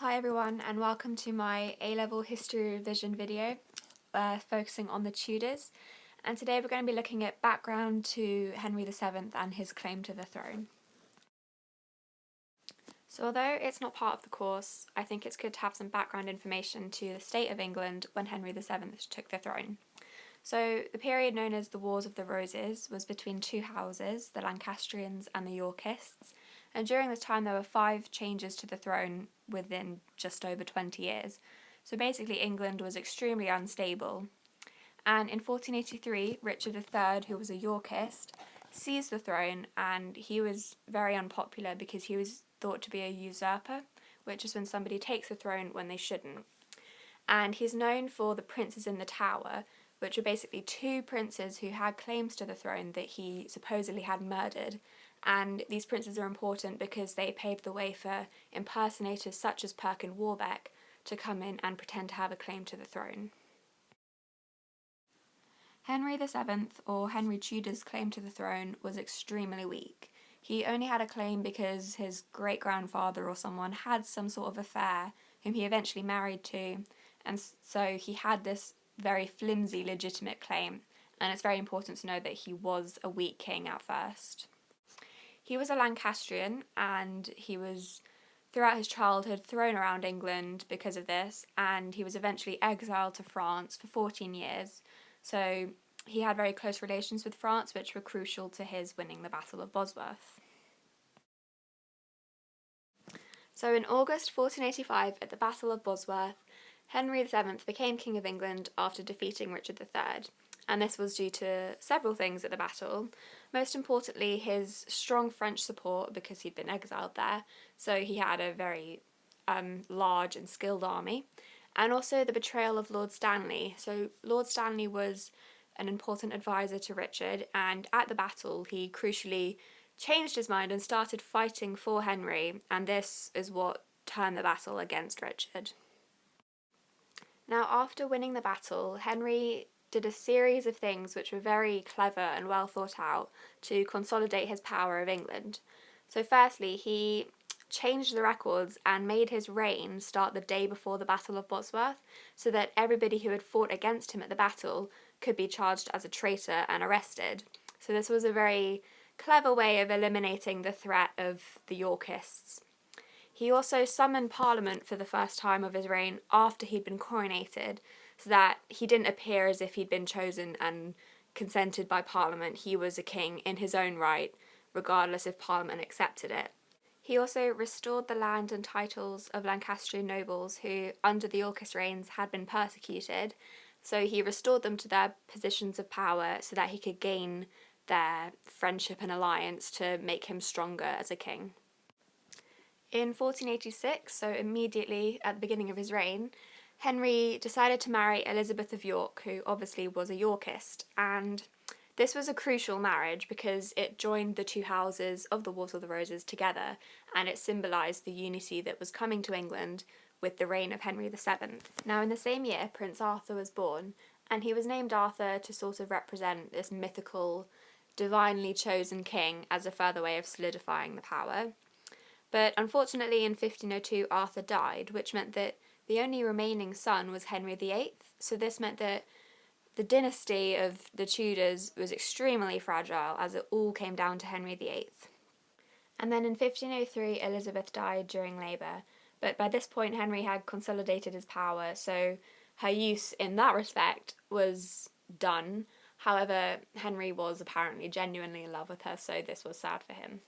Hi everyone, and welcome to my A-level history revision video focusing on the Tudors, and today we're going to be looking at background to Henry VII and his claim to the throne. So although it's not part of the course, I think it's good to have some background information to the state of England when Henry VII took the throne. So the period known as the Wars of the Roses was between two houses, the Lancastrians and the Yorkists, and during this time there were 5 changes to the throne within just over 20 years. So basically England was extremely unstable. And in 1483, Richard III, who was a Yorkist, seized the throne, and he was very unpopular because he was thought to be a usurper, which is when somebody takes the throne when they shouldn't. And he's known for the princes in the Tower, which were basically 2 princes who had claims to the throne that he supposedly had murdered. And these princes are important because they paved the way for impersonators such as Perkin Warbeck to come in and pretend to have a claim to the throne. Henry VII, or Henry Tudor's claim to the throne, was extremely weak. He only had a claim because his great-grandfather or someone had some sort of affair whom he eventually married to, and so he had this very flimsy legitimate claim, and it's very important to know that he was a weak king at first. He was a Lancastrian, and he was, throughout his childhood, thrown around England because of this, and he was eventually exiled to France for 14 years, so he had very close relations with France, which were crucial to his winning the Battle of Bosworth. So in August 1485, at the Battle of Bosworth, Henry VII became King of England after defeating Richard III, and this was due to several things at the battle. Most importantly, his strong French support, because he'd been exiled there, so he had a very large and skilled army, and also the betrayal of Lord Stanley. So Lord Stanley was an important advisor to Richard, and at the battle he crucially changed his mind and started fighting for Henry, and this is what turned the battle against Richard. Now, after winning the battle, Henry did a series of things which were very clever and well thought out to consolidate his power of England. So firstly, he changed the records and made his reign start the day before the Battle of Bosworth, so that everybody who had fought against him at the battle could be charged as a traitor and arrested. So this was a very clever way of eliminating the threat of the Yorkists. He also summoned Parliament for the first time of his reign after he'd been coronated, so that he didn't appear as if he'd been chosen and consented by Parliament. He was a king in his own right, regardless if Parliament accepted it. He also restored the land and titles of Lancastrian nobles who, under the Yorkist reigns, had been persecuted, so he restored them to their positions of power so that he could gain their friendship and alliance to make him stronger as a king. In 1486, so immediately at the beginning of his reign, Henry decided to marry Elizabeth of York, who obviously was a Yorkist, and this was a crucial marriage because it joined the two houses of the Wars of the Roses together, and it symbolised the unity that was coming to England with the reign of Henry VII. Now, in the same year, Prince Arthur was born, and he was named Arthur to sort of represent this mythical, divinely chosen king as a further way of solidifying the power. But unfortunately in 1502 Arthur died, which meant that the only remaining son was Henry VIII, so this meant that the dynasty of the Tudors was extremely fragile as it all came down to Henry VIII. And then in 1503 Elizabeth died during labour, but by this point Henry had consolidated his power, so her use in that respect was done. However, Henry was apparently genuinely in love with her, so this was sad for him.